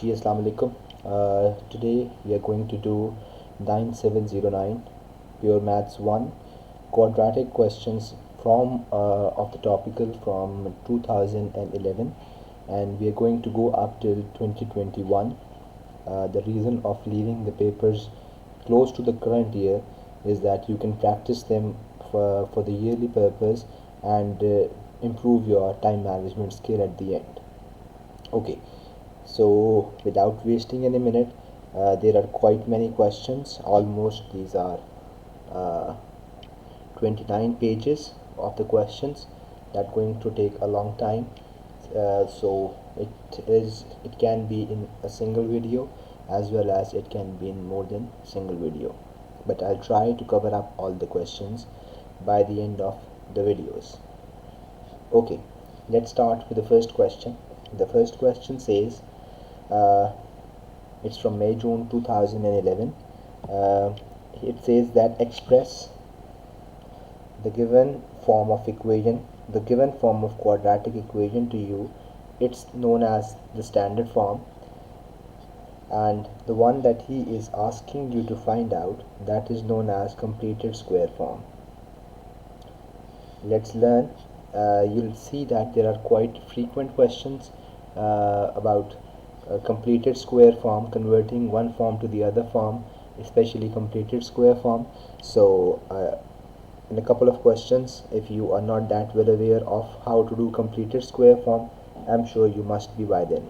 Ji, Assalamu alaikum. Today we are going to do 9709 Pure Maths 1 quadratic questions from of the topical from 2011, and we are going to go up till 2021. The reason of leaving the papers close to the current year is that you can practice them for the yearly purpose and improve your time management skill at the end. Okay, so without wasting any minute, there are quite many questions. Almost these are uh, 29 pages of the questions that going to take a long time. So it can be in a single video as well as it can be in more than single video, but I'll try to cover up all the questions by the end of the videos. Okay, let's start with the first question. The first question says, it's from May-June 2011. It says that express the given form of equation, the given form of quadratic equation to you. It's known as the standard form, and the one that he is asking you to find out, that is known as completed square form. Let's learn. You'll see that there are quite frequent questions about completed square form, converting one form to the other form, especially completed square form. So in a couple of questions, if you are not that well aware of how to do completed square form, I'm sure you must be by then,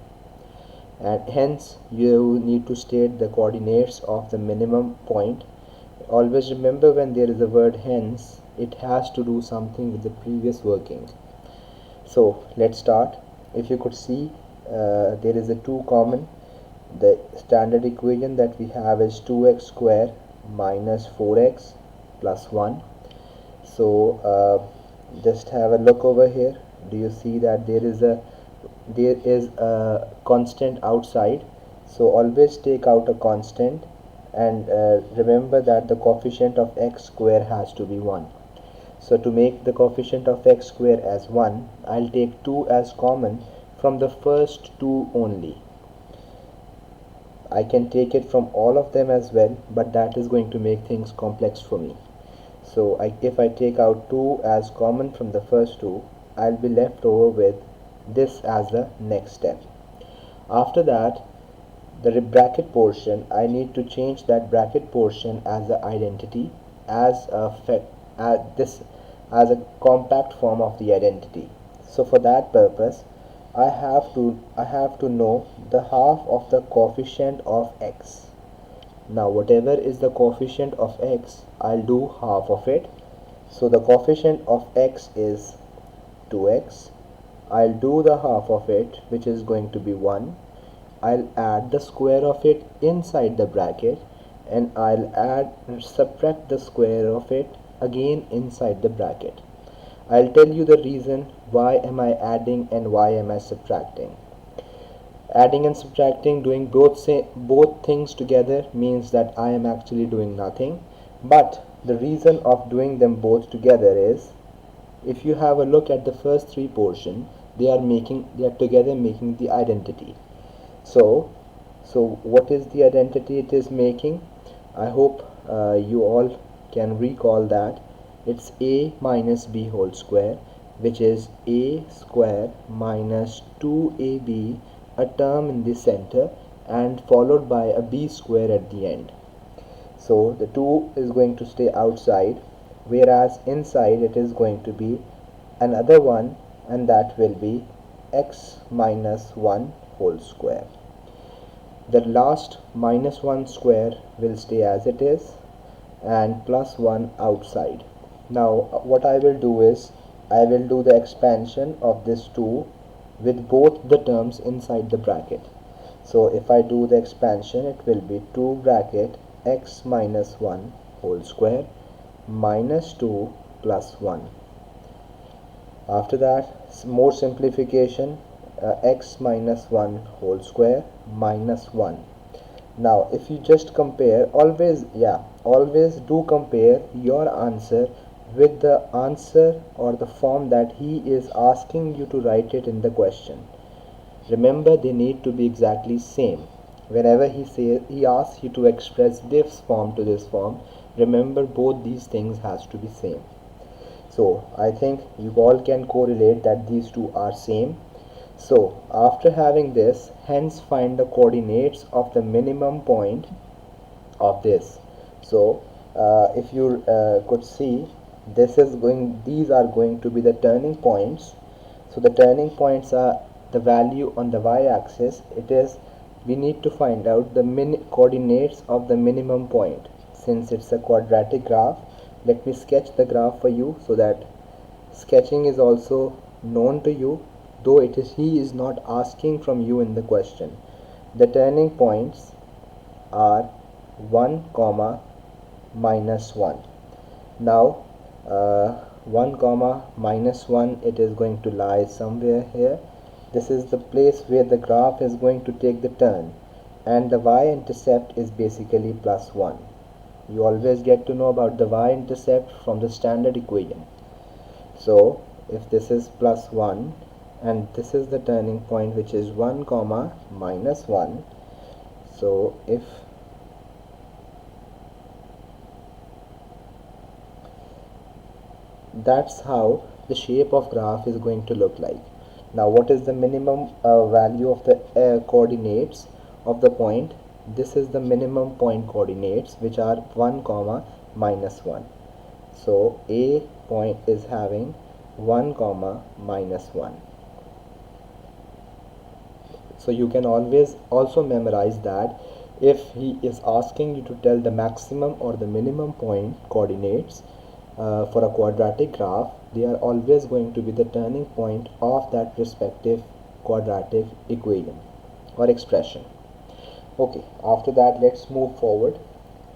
and hence you need to state the coordinates of the minimum point. Always remember, when there is a word hence, it has to do something with the previous working. So let's start. If you could see, there is a 2 common. The standard equation that we have is 2x square minus 4x plus 1. So just have a look over here. Do you see that there is a constant outside? So always take out a constant, and remember that the coefficient of x square has to be 1. So to make the coefficient of x square as 1, I'll take 2 as common from the first 2 only. I can take it from all of them as well, but that is going to make things complex for me. So if I take out 2 as common from the first 2, I'll be left over with this as the next step. After that, the bracket portion, I need to change that bracket portion as the identity, as a compact form of the identity. So for that purpose, I have to know the half of the coefficient of x. Now whatever is the coefficient of x, I'll do half of it. So the coefficient of x is 2x. I'll do the half of it, which is going to be 1. I'll add the square of it inside the bracket, and I'll subtract the square of it again inside the bracket. I'll tell you the reason why am I adding and why am I subtracting. Adding and subtracting, doing both things together, means that I am actually doing nothing. But the reason of doing them both together is, if you have a look at the first 3 portion, they are together making the identity. So what is the identity it is making? I hope you all can recall that it's a minus b whole square, which is a square minus 2ab, a term in the center, and followed by a b square at the end. So the 2 is going to stay outside, whereas inside it is going to be another one, and that will be x minus 1 whole square. The last minus 1 square will stay as it is, and plus 1 outside. Now what I will do is, I will do the expansion of this 2 with both the terms inside the bracket. So if I do the expansion, it will be 2 bracket x minus 1 whole square minus 2 plus 1. After that, more simplification, x minus 1 whole square minus 1. Now if you just compare, always do compare your answer with the answer or the form that he is asking you to write it in the question. Remember, they need to be exactly same. Whenever he asks you to express this form to this form, remember both these things has to be same. So I think you all can correlate that these two are same. So after having this, hence find the coordinates of the minimum point of this. So if you could see, these are going to be the turning points. So the turning points are the value on the y-axis. It is, we need to find out the coordinates of the minimum point. Since it's a quadratic graph, let me sketch the graph for you so that sketching is also known to you, though he is not asking from you in the question. The turning points are 1 comma minus 1. Now 1 comma minus 1, it is going to lie somewhere here. This is the place where the graph is going to take the turn, and the y-intercept is basically plus 1. You always get to know about the y-intercept from the standard equation. So if this is plus 1 and this is the turning point, which is 1 comma minus 1, so if that's how the shape of graph is going to look like. Now what is the minimum value of the coordinates of the point? This is the minimum point coordinates, which are 1 comma minus 1. So a point is having 1 comma minus 1. So you can always also memorize that if he is asking you to tell the maximum or the minimum point coordinates for a quadratic graph, they are always going to be the turning point of that respective quadratic equation or expression. Okay, after that let's move forward.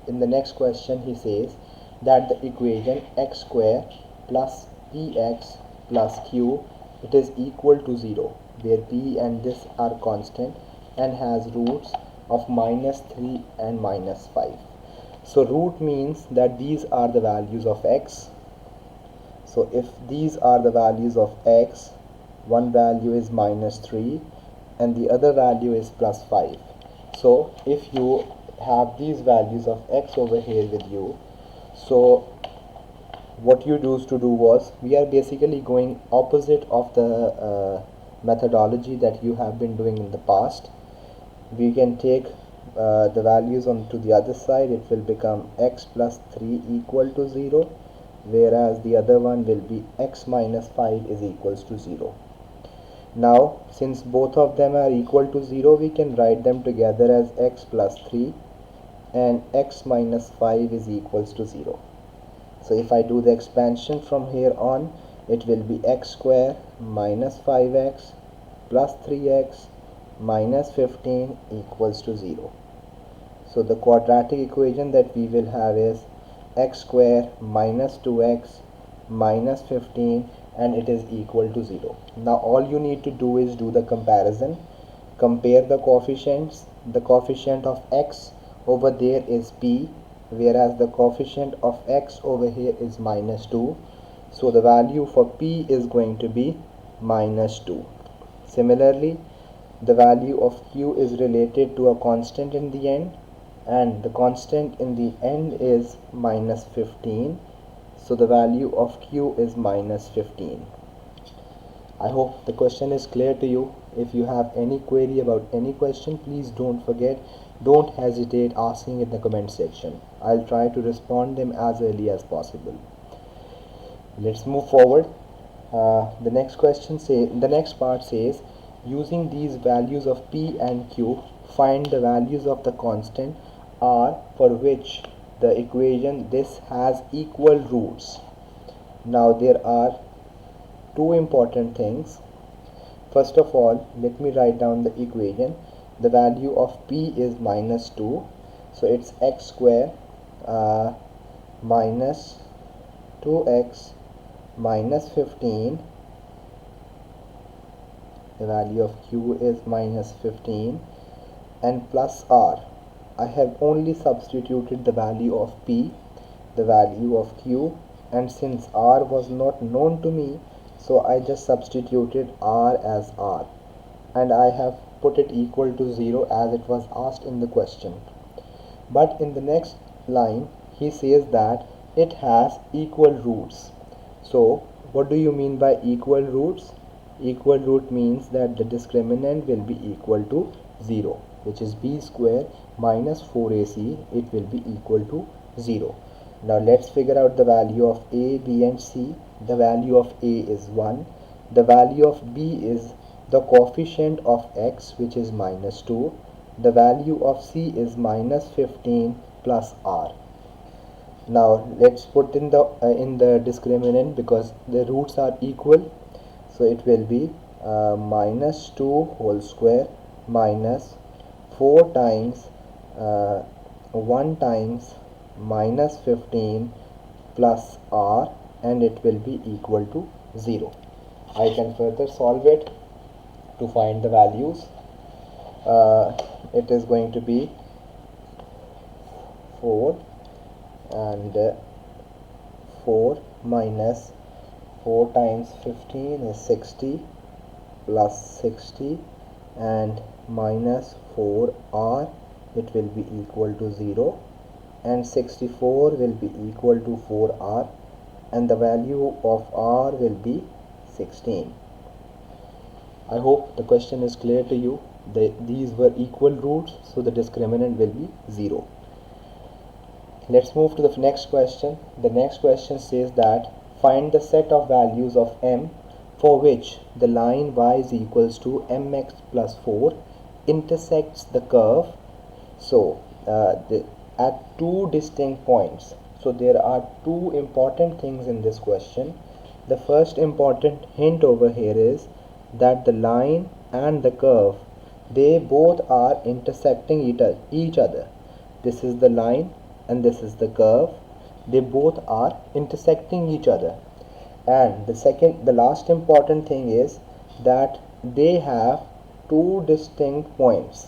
In the next question he says that the equation x square plus px plus q, it is equal to 0, where p and this are constant and has roots of minus 3 and minus 5. So root means that these are the values of x. So if these are the values of x, one value is minus 3 and the other value is plus 5. So if you have these values of x over here with you, so what you used to do was, we are basically going opposite of the methodology that you have been doing in the past. We can take the values on to the other side. It will become x plus 3 equal to 0, whereas the other one will be x minus 5 is equals to 0. Now since both of them are equal to 0, we can write them together as x plus 3 and x minus 5 is equals to 0. So if I do the expansion from here on, it will be x square minus 5x plus 3x minus 15 equals to 0. So the quadratic equation that we will have is x square minus 2x minus 15, and it is equal to 0. Now all you need to do is do the comparison. Compare the coefficients. The coefficient of x over there is p, whereas the coefficient of x over here is minus 2. So the value for p is going to be minus 2. Similarly, the value of q is related to a constant in the end, and the constant in the end is minus 15. So the value of q is minus 15. I hope the question is clear to you. If you have any query about any question, please don't hesitate asking in the comment section. I'll try to respond them as early as possible. Let's move forward. The next part says, using these values of p and q, find the values of the constant r for which the equation this has equal roots. Now there are two important things. First of all, let me write down the equation. The value of p is minus 2, so it's x square minus 2x minus 15. The value of q is minus 15, and plus r. I have only substituted the value of p, the value of q, and since r was not known to me, so I just substituted r as r, and I have put it equal to 0 as it was asked in the question. But in the next line he says that it has equal roots. So what do you mean by equal roots? Equal root means that the discriminant will be equal to 0, which is b square minus 4ac. It will be equal to 0. Now let's figure out the value of a, b and c. The value of a is 1. The value of b is the coefficient of x, which is minus 2. The value of c is minus 15 plus r. Now let's put in the discriminant because the roots are equal. So it will be minus 2 whole square minus 4 times 1 times minus 15 plus r, and it will be equal to 0. I can further solve it to find the values. It is going to be 4 and 4 minus 4 times 15 is 60 plus 60 and minus 4r, it will be equal to 0, and 64 will be equal to 4r, and the value of r will be 16. I hope the question is clear to you. These were equal roots, so the discriminant will be 0. Let's move to the next question. The next question says that find the set of values of m for which the line y is equals to mx plus 4 intersects the curve. So at two distinct points. So there are two important things in this question. The first important hint over here is that the line and the curve, they both are intersecting each other. This is the line and this is the curve. They both are intersecting each other. And the last important thing is that they have two distinct points.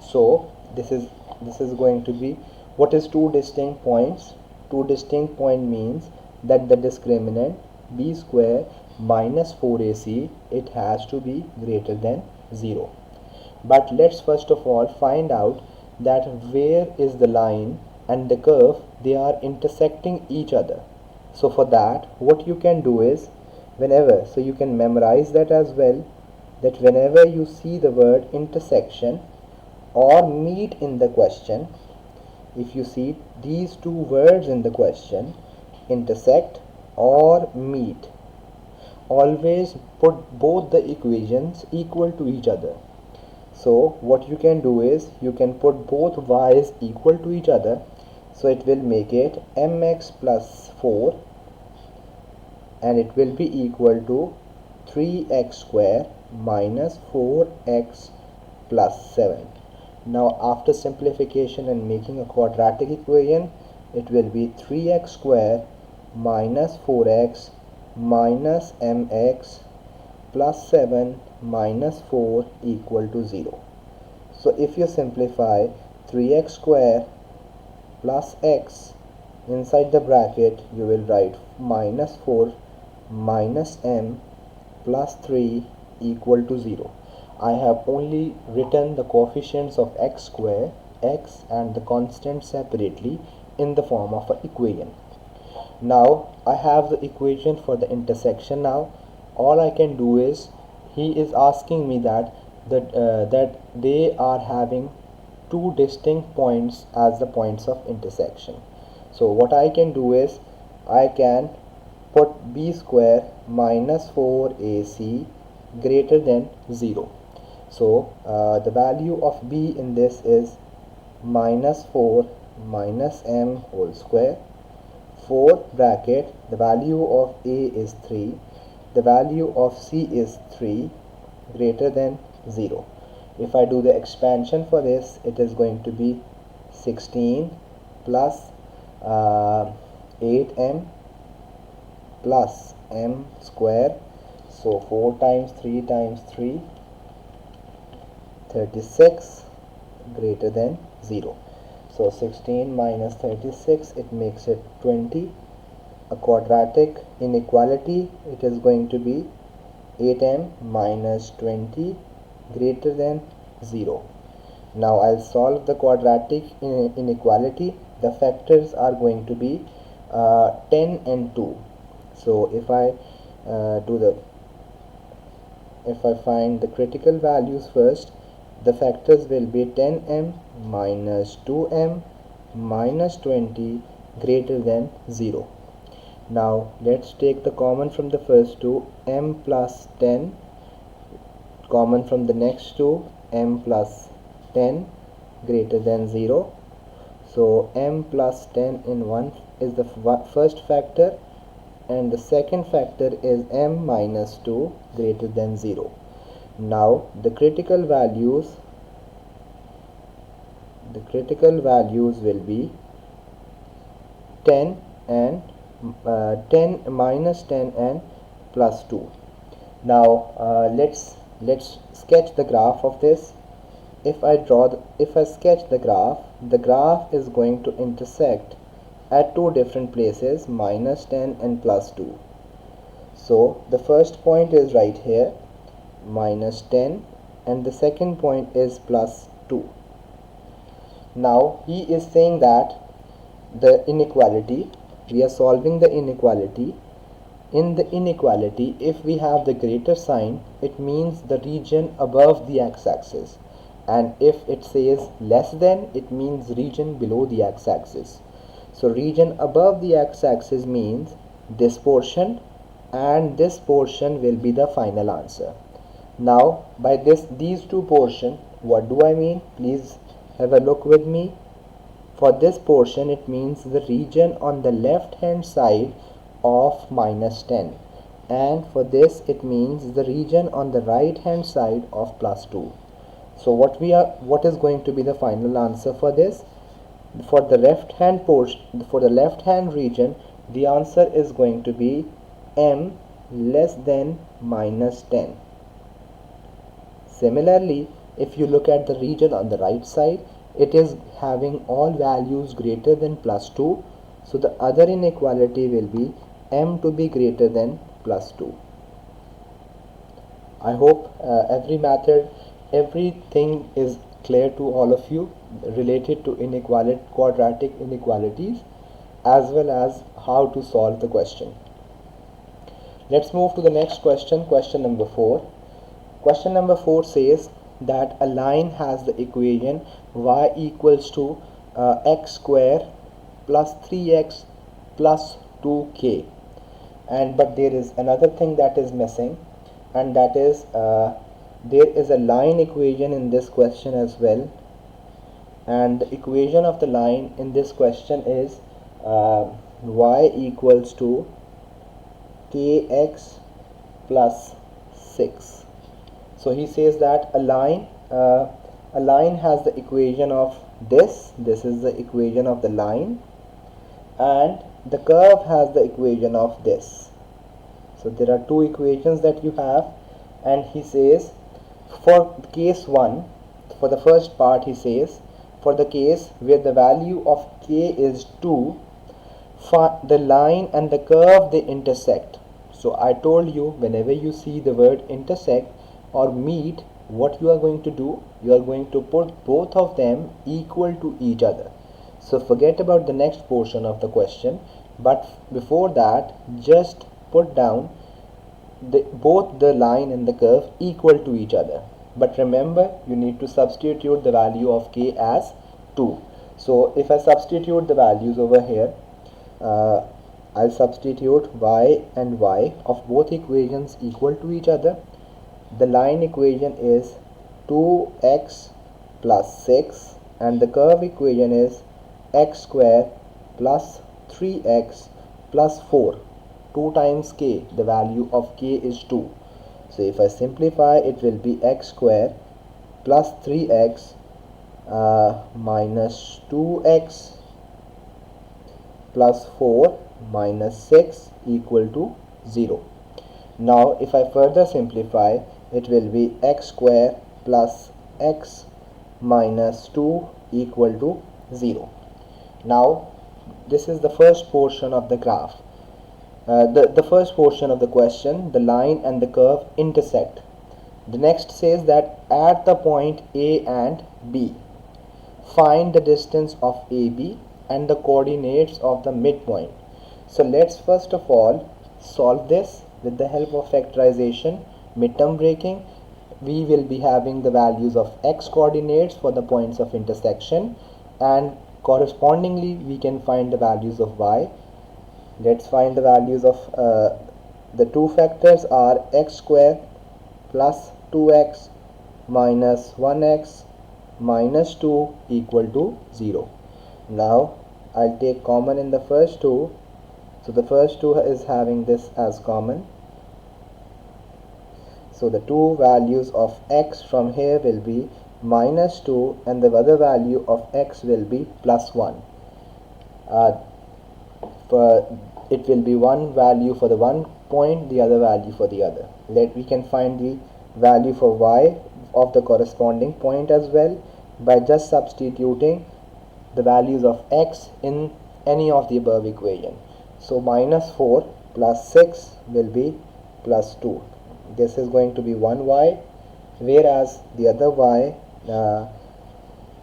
So this is going to be, what is two distinct points? Two distinct point means that the discriminant b square minus 4ac, it has to be greater than 0. But let's first of all find out that where is the line and the curve, they are intersecting each other. So for that, what you can do is, whenever, so you can memorize that as well, that whenever you see the word intersection or meet in the question, if you see these two words in the question, intersect or meet, always put both the equations equal to each other. So what you can do is, you can put both y's equal to each other. So it will make it mx plus 4, and it will be equal to 3x square minus 4x plus 7. Now after simplification and making a quadratic equation, it will be 3x square minus 4x minus mx plus 7 minus 4 equal to 0. So if you simplify 3x square plus x, inside the bracket you will write minus 4 minus m plus 3 equal to 0. I have only written the coefficients of x square, x and the constant separately in the form of an equation. Now I have the equation for the intersection. Now all I can do is, he is asking me that they are having two distinct points as the points of intersection. So what I can do is, I can put b square minus 4ac greater than 0. So the value of b in this is minus 4 minus m whole square, 4 bracket, the value of a is 3, the value of c is 3 greater than 0. If I do the expansion for this, it is going to be 16 plus 8m plus m square. So 4 times 3 times 3, 36 greater than 0. So 16 minus 36, it makes it 20. A quadratic inequality, it is going to be 8m minus 20 greater than 0. Now I'll solve the quadratic inequality. The factors are going to be 10 and 2. So if I find the critical values first, the factors will be 10m minus 2m minus 20 greater than 0. Now let's take the common from the first two, m plus 10, common from the next two, m plus 10 greater than 0. So m plus 10 in one is the first factor, and the second factor is m minus 2 greater than 0. Now the critical values will be 10 and 10 minus 10 and plus 2. Now let's sketch the graph of this. If I sketch the graph is going to intersect at two different places, minus 10 and plus 2. So the first point is right here, minus 10, and the second point is plus 2. Now he is saying that the inequality, we are solving the inequality. In the inequality, if we have the greater sign, it means the region above the x-axis, and if it says less than, it means region below the x-axis. So region above the x-axis means this portion, and this portion will be the final answer. Now by these two portions, what do I mean? Please have a look with me. For this portion, it means the region on the left hand side of minus 10, and for this it means the region on the right hand side of plus 2. So what is going to be the final answer for this? For the left hand portion, for the left hand region, the answer is going to be m less than minus 10. Similarly, if you look at the region on the right side, it is having all values greater than plus 2. So the other inequality will be m to be greater than plus 2. I hope everything is clear to all of you related to quadratic inequalities, as well as how to solve the question. Let's move to the next question, question number 4. Question number 4 says that a line has the equation y equals to x square plus 3x plus 2k, but there is another thing that is missing, and that is there is a line equation in this question as well, and the equation of the line in this question is y equals to kx plus 6. So he says that a line has the equation of this is the equation of the line, and the curve has the equation of this. So there are two equations that you have, and he says for case 1, for the first part, he says for the case where the value of k is 2, the line and the curve, they intersect. So I told you, whenever you see the word intersect or meet, what you are going to do, you are going to put both of them equal to each other. So forget about the next portion of the question, but before that, just put down both the line and the curve equal to each other. But remember, you need to substitute the value of k as 2. So if I substitute the values over here, I'll substitute y and y of both equations equal to each other. The line equation is 2x plus 6, and the curve equation is x square plus 3x plus 4. 2 times k, the value of k is 2. So if I simplify, it will be x square plus 3x minus 2x plus 4 minus 6 equal to 0. Now if I further simplify, it will be x square plus x minus 2 equal to 0. Now this is the first portion of the graph. The first portion of the question, the line and the curve intersect. The next says that at the point A and B, find the distance of AB and the coordinates of the midpoint. So let's first of all solve this with the help of factorization, midterm breaking. We will be having the values of x coordinates for the points of intersection, and correspondingly we can find the values of y. Let's find the values of the two factors are x square plus 2x minus 1x minus 2 equal to 0. Now I'll take common in the first two. So the first two is having this as common. So the two values of x from here will be minus 2 and the other value of x will be plus 1. For it will be one value for the one point, the other value for the other. We can find the value for y of the corresponding point as well by just substituting the values of x in any of the above equation. So minus 4 plus 6 will be plus 2. This is going to be 1y, whereas the other y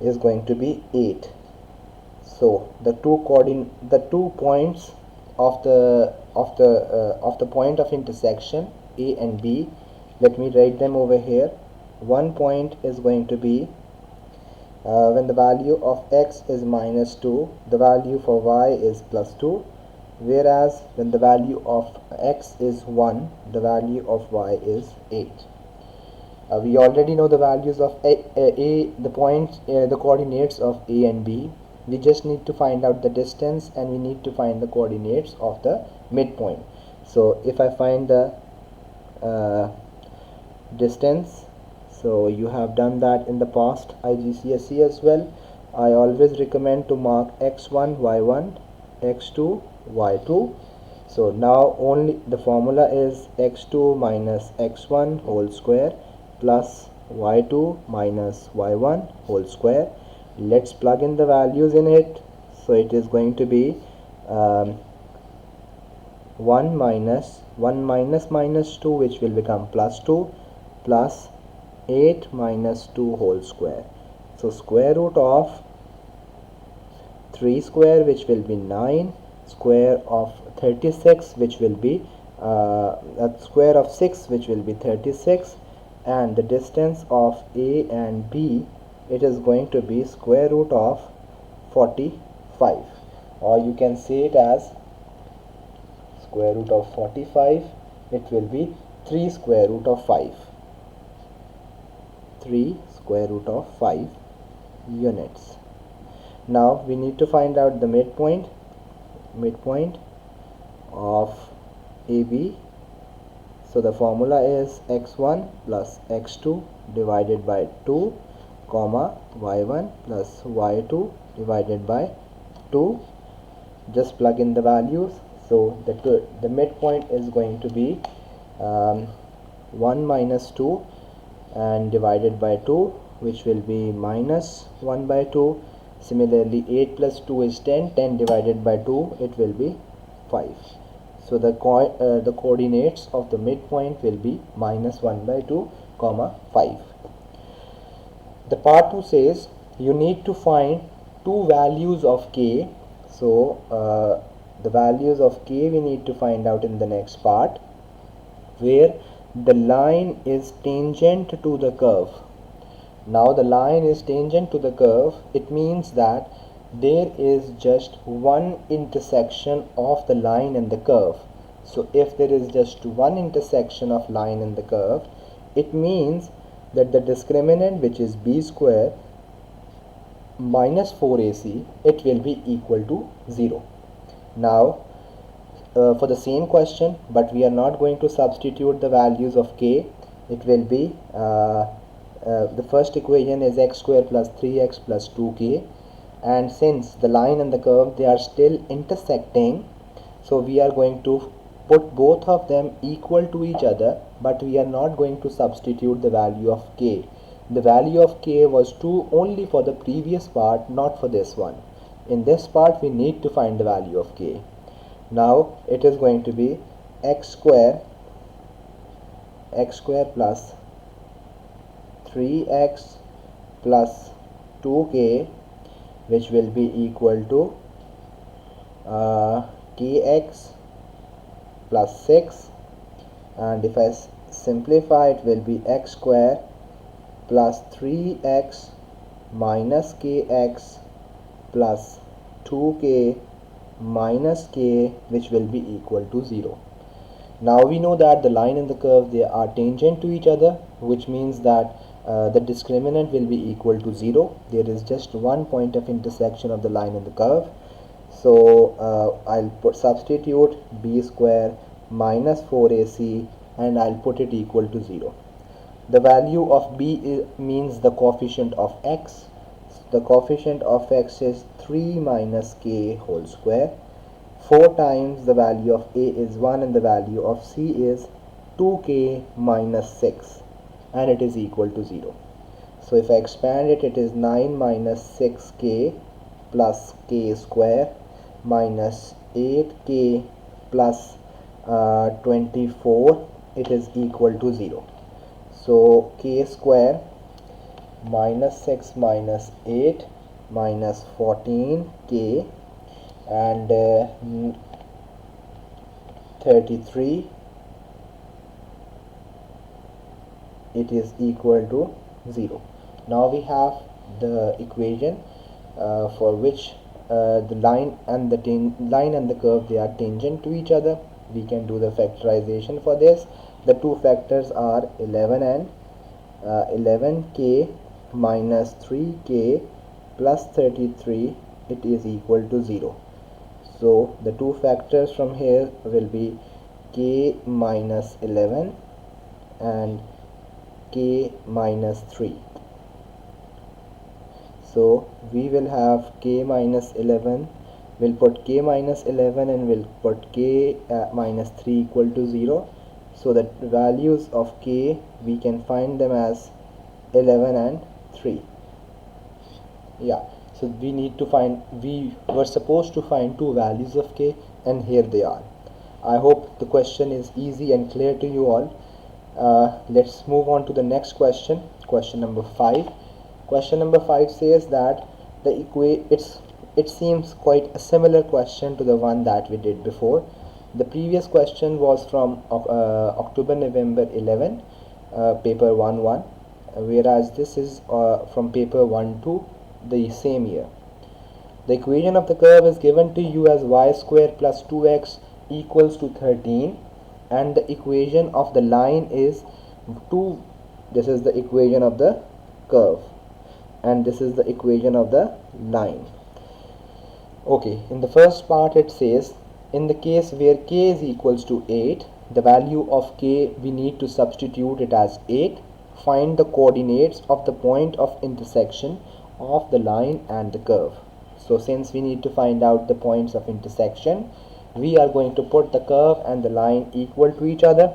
is going to be 8. So the two points of the point of intersection A and B, let me write them over here. One point is going to be when the value of x is minus 2, the value for y is plus 2, whereas when the value of x is 1, the value of y is 8. We already know the values of the coordinates of A and B. We just need to find out the distance and we need to find the coordinates of the midpoint. So if I find the distance, so you have done that in the past IGCSE as well. I always recommend to mark x1 y1 x2 y2. So now only the formula is x2 minus x1 whole square plus y2 minus y1 whole square. Let's plug in the values in it. So it is going to be 1 minus minus 2, which will become plus 2, plus 8 minus 2 whole square. So square root of 3 square, which will be 9, square of 36, which will be square of 6, which will be 36, and the distance of A and B, it is going to be square root of 45, or you can say it as square root of 45. It will be 3 square root of 5. 3 square root of 5 units. Now we need to find out the midpoint of AB. So the formula is x1 plus x2 divided by 2 comma y1 plus y2 divided by 2. Just plug in the values. So the midpoint is going to be 1 minus 2 and divided by 2, which will be minus 1 by 2. Similarly 8 plus 2 is 10. 10 divided by 2, it will be 5. So the coordinates of the midpoint will be minus 1 by 2 comma 5. The part 2 says you need to find two values of k. So the values of k we need to find out in the next part, where the line is tangent to the curve. Now the line is tangent to the curve. It means that there is just one intersection of the line and the curve. So if there is just one intersection of line and the curve, it means that the discriminant, which is b square minus 4ac, it will be equal to 0. Now for the same question, but we are not going to substitute the values of k. It will be the first equation is x square plus 3x plus 2k, and since the line and the curve, they are still intersecting, so we are going to put both of them equal to each other, but we are not going to substitute the value of k. The value of k was 2 only for the previous part, not for this one. In this part we need to find the value of k. Now it is going to be x square plus 3x plus 2k, which will be equal to kx plus 6, and if I simplify, it will be x square plus 3x minus kx plus 2k minus k, which will be equal to 0. Now we know that the line and the curve, they are tangent to each other, which means that the discriminant will be equal to 0. There is just one point of intersection of the line and the curve. So I'll substitute b square minus 4ac, and I'll put it equal to 0. The value of b means the coefficient of x. The coefficient of x is 3 minus k whole square. 4 times the value of a is 1 and the value of c is 2k minus 6, and it is equal to 0. So if I expand it, it is 9 minus 6k plus k square minus 8k plus 24, it is equal to 0. So k square minus 6 minus 8 minus 14k and 33, it is equal to 0. Now we have the equation for which the line and the curve, they are tangent to each other. We can do the factorization for this. The two factors are 11 and 11k minus 3k plus 33, it is equal to 0. So the two factors from here will be k minus 11 and k minus 3. So we will have k minus 11, we'll put k minus 11 and we'll put k minus 3 equal to 0. So the values of k, we can find them as 11 and 3. Yeah, so we were supposed to find two values of k, and here they are. I hope the question is easy and clear to you all. Let's move on to the next question, question number 5. Question number 5 says that it seems quite a similar question to the one that we did before. The previous question was from October-November 11, paper 1-1, whereas this is from paper 1-2, the same year. The equation of the curve is given to you as y square plus 2x equals to 13, and the equation of the line is 2. This is the equation of the curve, and this is the equation of the line. Okay, in the first part it says, in the case where k is equals to 8, the value of k, we need to substitute it as 8. Find the coordinates of the point of intersection of the line and the curve. So since we need to find out the points of intersection, we are going to put the curve and the line equal to each other.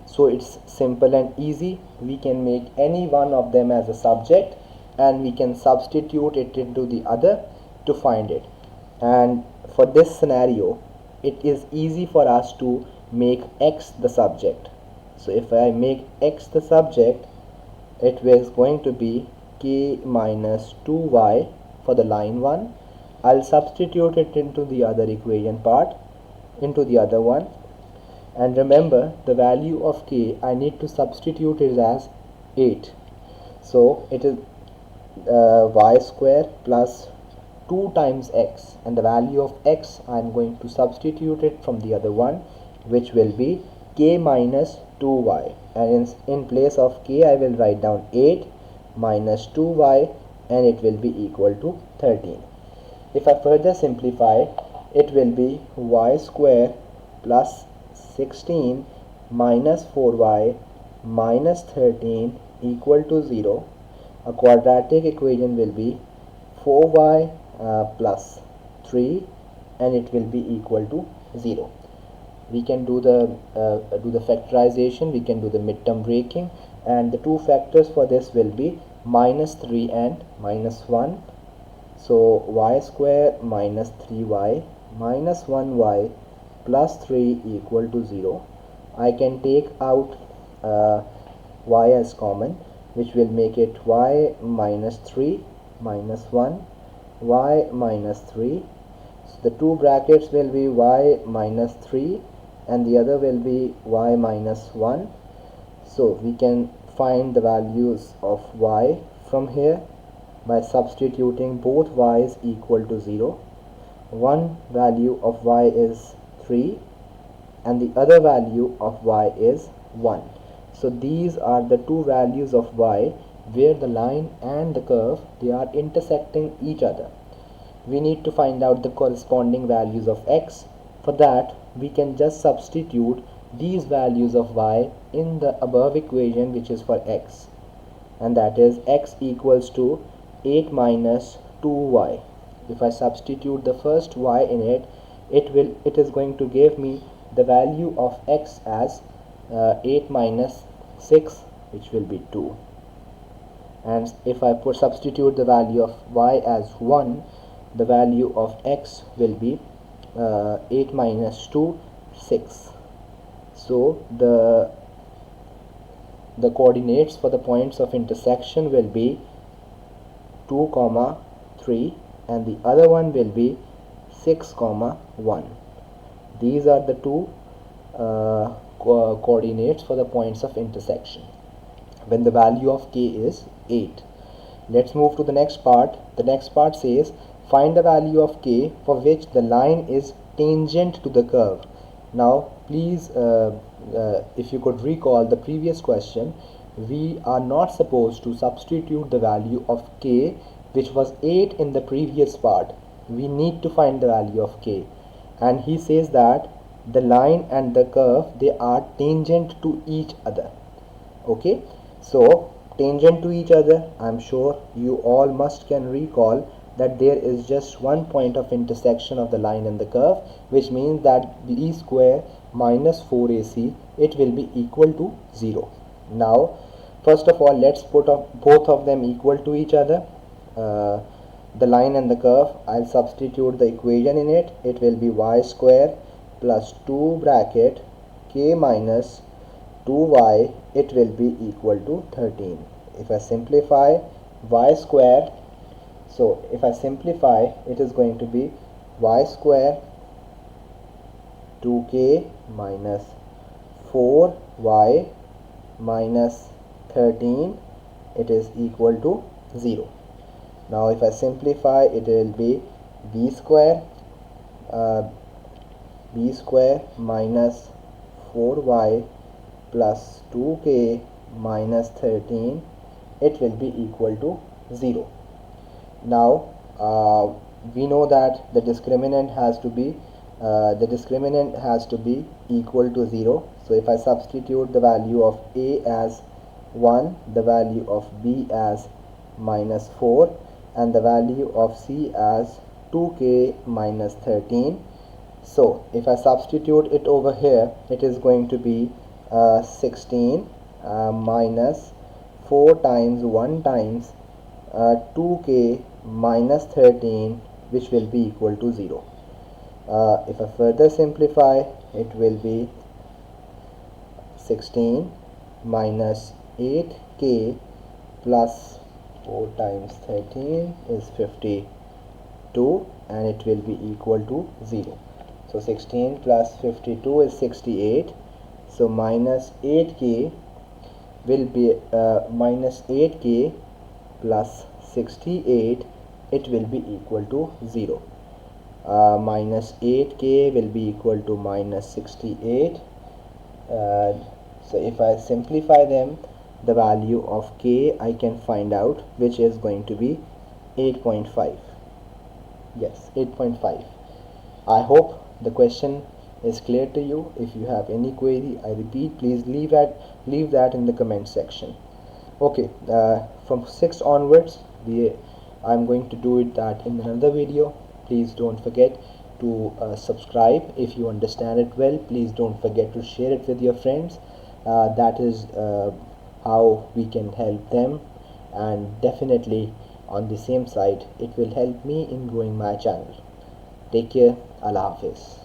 So it's simple and easy. We can make any one of them as a subject, and we can substitute it into the other to find it. And for this scenario, it is easy for us to make x the subject. So if I make x the subject, it is going to be k minus 2y for the line 1. I'll substitute it into the other equation part, into the other one. And remember, the value of k, I need to substitute it as 8. So it is y square plus 2 times x, and the value of x, I am going to substitute it from the other one, which will be k minus 2y, and in place of k I will write down 8 minus 2y, and it will be equal to 13. If I further simplify, it will be y square plus 16 minus 4y minus 13 equal to 0. A quadratic equation will be 4y plus 3, and it will be equal to 0. We can do the factorization, we can do the midterm breaking, and the two factors for this will be minus 3 and minus 1. So y square minus 3y minus 1y plus 3 equal to 0. I can take out y as common, which will make it y minus 3 minus 1, y minus 3. So the two brackets will be y minus 3 and the other will be y minus 1. So we can find the values of y from here by substituting both y's equal to 0. One value of y is 3 and the other value of y is 1. So these are the two values of y where the line and the curve, they are intersecting each other. We need to find out the corresponding values of x. For that, we can just substitute these values of y in the above equation, which is for x, and that is x equals to 8 minus 2y. If I substitute the first y in it, it is going to give me the value of x as 8 minus 6, which will be 2. And if I substitute the value of y as 1, the value of x will be 8 minus 2, 6. So the coordinates for the points of intersection will be 2, 3, and the other one will be 6, 1. These are the two coordinates for the points of intersection when the value of k is 8. Let's move to the next part. The next part says find the value of k for which the line is tangent to the curve. Now please, if you could recall the previous question, we are not supposed to substitute the value of k, which was 8 in the previous part. We need to find the value of k, and he says that the line and the curve, they are tangent to each other. Okay, so tangent to each other, I'm sure you all must can recall that there is just one point of intersection of the line and the curve, which means that b square minus 4ac, it will be equal to 0. Now first of all, let's put up both of them equal to each other. The line and the curve, I'll substitute the equation in it. It will be y square plus 2 bracket k minus 2y, it will be equal to 13. If I simplify y square, so if I simplify, it is going to be y square 2k minus 4y minus 13, it is equal to 0. Now if I simplify, it will be b square minus 4y plus 2k minus 13, it will be equal to 0. Now we know that the discriminant has to be equal to 0. So if I substitute the value of a as 1, the value of b as minus 4, and the value of c as 2k minus 13, so if I substitute it over here, it is going to be 16 minus 4 times 1 times 2k minus 13, which will be equal to 0. If I further simplify, it will be 16 minus 8k plus 4 times 13 is 52, and it will be equal to 0. So 16 plus 52 is 68. So minus 8k will be minus 8k plus 68, it will be equal to 0. Minus 8k will be equal to minus 68. So if I simplify them, the value of k I can find out, which is going to be 8.5. Yes, 8.5. I hope the question is clear to you. If you have any query, I repeat, please leave that in the comment section. Okay, from 6 onwards, I'm going to do it that in another video. Please don't forget to subscribe. If you understand it well, please don't forget to share it with your friends. That is how we can help them, and definitely on the same side, it will help me in growing my channel. Take care. Allah Hafiz.